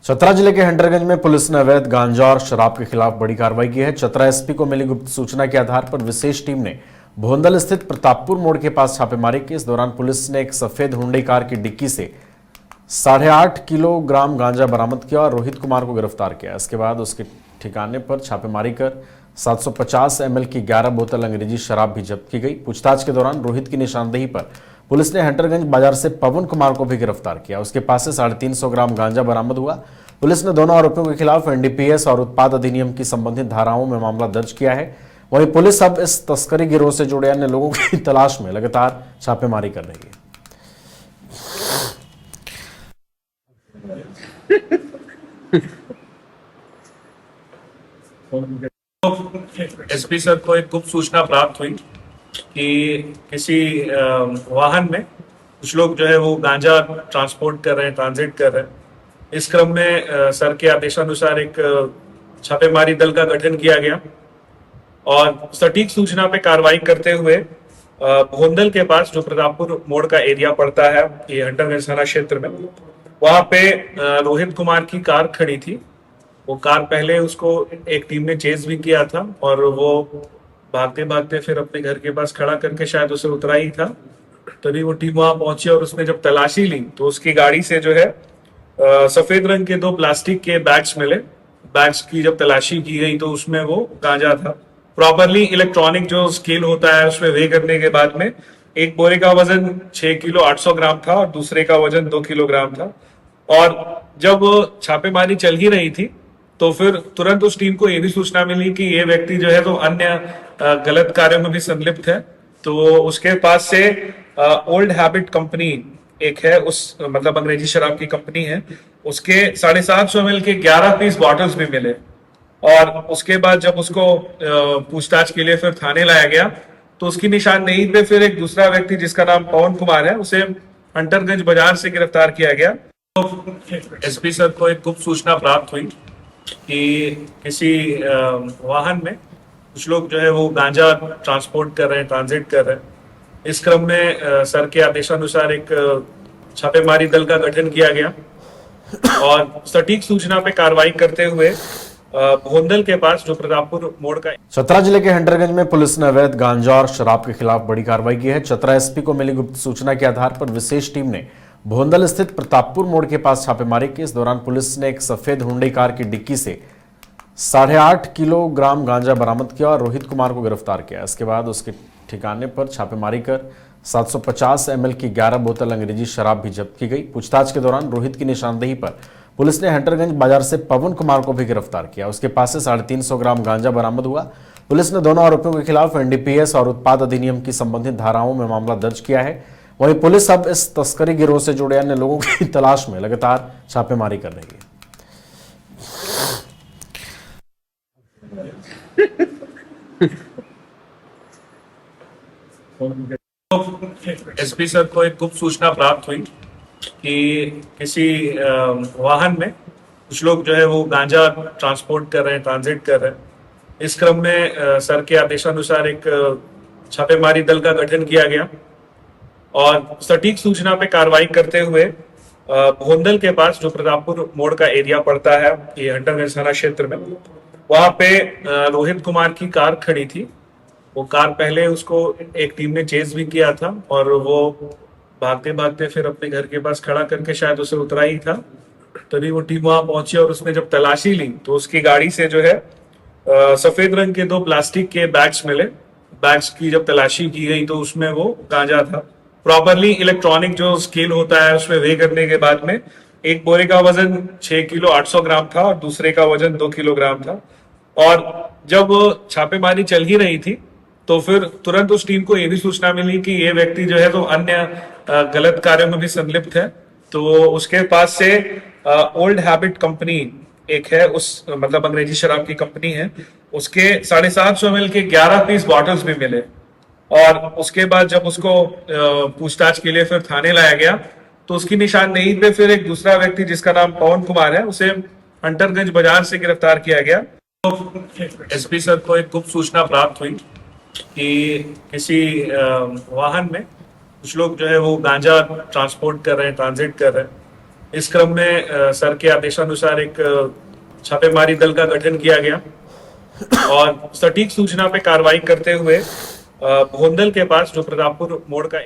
चतरा जिले के हंटरगंज में पुलिस ने अवैध गांजा और शराब के खिलाफ बड़ी कार्रवाई की है। चतरा एसपी को मिली गुप्त सूचना के आधार पर विशेष टीम ने भोंदल स्थित प्रतापपुर मोड़ के पास छापेमारी की। इस दौरान पुलिस ने एक सफेद हुंडई कार की डिक्की से 8.5 किलोग्राम गांजा बरामद किया और रोहित कुमार को गिरफ्तार किया। इसके बाद उसके ठिकाने पर छापेमारी कर 750 ml की 11 बोतल अंग्रेजी शराब भी जब्त की गई। पूछताछ के दौरान रोहित की निशानदेही पर पुलिस ने हंटरगंज बाजार से पवन कुमार को भी गिरफ्तार किया। उसके पास से 350 ग्राम गांजा बरामद हुआ। पुलिस ने दोनों आरोपियों के खिलाफ एनडीपीएस और उत्पाद अधिनियम की संबंधित धाराओं में मामला दर्ज किया है। वहीं पुलिस अब इस तस्करी गिरोह से जुड़े अन्य लोगों की तलाश में लगातार छापेमारी कर रही है। एसपी सर को एक गुप्त सूचना प्राप्त हुई कि किसी वाहन में कुछ लोग जो है वो गांजा ट्रांसपोर्ट कर रहे हैं, ट्रांजिट कर रहे हैं। इस क्रम में सर के आदेशानुसार एक छापेमारी दल का गठन किया गया और सटीक सूचना पे कार्रवाई करते हुए भोंदल के पास जो प्रतापपुर मोड़ का एरिया पड़ता है, ये हंटरगंज थाना क्षेत्र में, वहां पे रोहित कुमार की कार खड़ी थी। वो कार पहले उसको एक टीम ने चेज भी किया था और वो भागते भागते फिर अपने घर के पास खड़ा करके शायद उसे उतरा ही था। तभी वो टीम वहां पहुंची और उसने जब तलाशी ली तो उसकी गाड़ी से जो है सफेद रंग के 2 प्लास्टिक के बैग्स मिले। बैग्स की जब तलाशी की गई तो उसमें वो गांजा था। प्रॉपरली इलेक्ट्रॉनिक जो स्केल होता है उसमें वे करने के बाद में एक बोरे का वजन 6 किलो 800 ग्राम था और दूसरे का वजन 2 किलोग्राम था। और जब छापेमारी चल ही रही थी तो फिर तुरंत उस टीम को ये भी सूचना मिली कि ये व्यक्ति जो है तो अन्य गलत कार्यों में भी संलिप्त है। तो उसके पास से ओल्ड हैबिट कंपनी एक है, उस मतलब अंग्रेजी शराब की कंपनी है, उसके 750 ml के 11 पीस बॉटल्स भी मिले। और उसके बाद जब उसको पूछताछ के लिए फिर थाने लाया गया तो उसकी निशानदेही पे फिर एक दूसरा व्यक्ति जिसका नाम पवन कुमार है, उसे हंटरगंज बाजार से गिरफ्तार किया गया। तो एसपी सर को एक गुप्त सूचना प्राप्त हुई कि किसी वाहन में कुछ लोग जो है वो गांजा ट्रांसपोर्ट कर रहे हैं, ट्रांजिट कर रहे हैं। इस क्रम में सर के आदेशानुसार एक छापेमारी दल का गठन किया गया और सटीक सूचना पे कार्रवाई करते हुए भोंदल के पास जो प्रतापपुर मोड़ का। चतरा जिले के हंटरगंज में पुलिस ने अवैध गांजा और शराब के खिलाफ बड़ी कार्रवाई की है। चतरा एसपी को मिली गुप्त सूचना के आधार पर विशेष टीम ने भोंदल स्थित प्रतापपुर मोड़ के पास छापेमारी की। इस दौरान पुलिस ने एक सफेद हुंडई कार की डिक्की से 8.5 किलोग्राम गांजा बरामद किया और रोहित कुमार को गिरफ्तार किया। इसके बाद उसके ठिकाने पर छापेमारी कर 750 ml की 11 बोतल अंग्रेजी शराब भी जब्त की गई। पूछताछ के दौरान रोहित की निशानदेही पर पुलिस ने हंटरगंज बाजार से पवन कुमार को भी गिरफ्तार किया। उसके पास से 350 ग्राम गांजा बरामद हुआ। पुलिस ने दोनों आरोपियों के खिलाफ एनडीपीएस और उत्पाद अधिनियम की संबंधित धाराओं में मामला दर्ज किया है। वहीं पुलिस अब इस तस्करी गिरोह से जुड़े अन्य लोगों की तलाश में लगातार छापेमारी कर रही है। एसपी सर को एक गुप्त सूचना प्राप्त हुई कि किसी वाहन में कुछ लोग जो है वो गांजा ट्रांसपोर्ट कर रहे हैं, ट्रांजिट कर रहे हैं। इस क्रम में सर के आदेशानुसार एक छापेमारी दल का गठन किया गया और सटीक सूचना पे कार्रवाई करते हुए भोंदल के पास जो प्रतापपुर मोड़ का एरिया पड़ता है, ये हंटरगंज थाना क्षेत्र में, वहां पे रोहित कुमार की कार खड़ी थी। वो कार पहले उसको एक टीम ने चेज भी किया था और वो भागते भागते फिर अपने घर के पास खड़ा करके शायद उसे उतरा ही था। तभी वो टीम वहां पहुंची और उसने जब तलाशी ली तो उसकी गाड़ी से जो है सफेद रंग के 2 प्लास्टिक के बैग्स मिले। बैग्स की जब तलाशी की गई तो उसमें वो गांजा था। प्रॉपरली इलेक्ट्रॉनिक जो स्केल होता है उसमें वे करने के बाद में एक बोरे का वजन 6 किलो 800 ग्राम था और दूसरे का वजन 2 किलोग्राम था। और जब छापेमारी चल ही रही थी तो फिर तुरंत उस टीम को ये भी सूचना मिली कि ये व्यक्ति जो है तो अन्य गलत कार्यों में भी संलिप्त है। तो उसके पास से ओल्ड हैबिट कंपनी एक है, उस मतलब अंग्रेजी शराब की कंपनी है, उसके 750 ml के 11 पीस बॉटल्स भी मिले। और उसके बाद जब उसको पूछताछ के लिए फिर थाने लाया गया तो उसकी निशानदेही पे फिर एक दूसरा व्यक्ति जिसका नाम पवन कुमार है, उसे हंटरगंज बाजार से गिरफ्तार किया गया। तो एसपी सर को एक गुप्त सूचना प्राप्त हुई कि किसी वाहन में कुछ लोग जो है वो गांजा ट्रांसपोर्ट कर रहे हैं, ट्रांजिट कर रहे हैं। इस क्रम में सर के आदेशानुसार एक छापेमारी दल का गठन किया गया और सटीक सूचना पे कार्रवाई करते हुए भोंदल के पास जो प्रतापपुर मोड़ का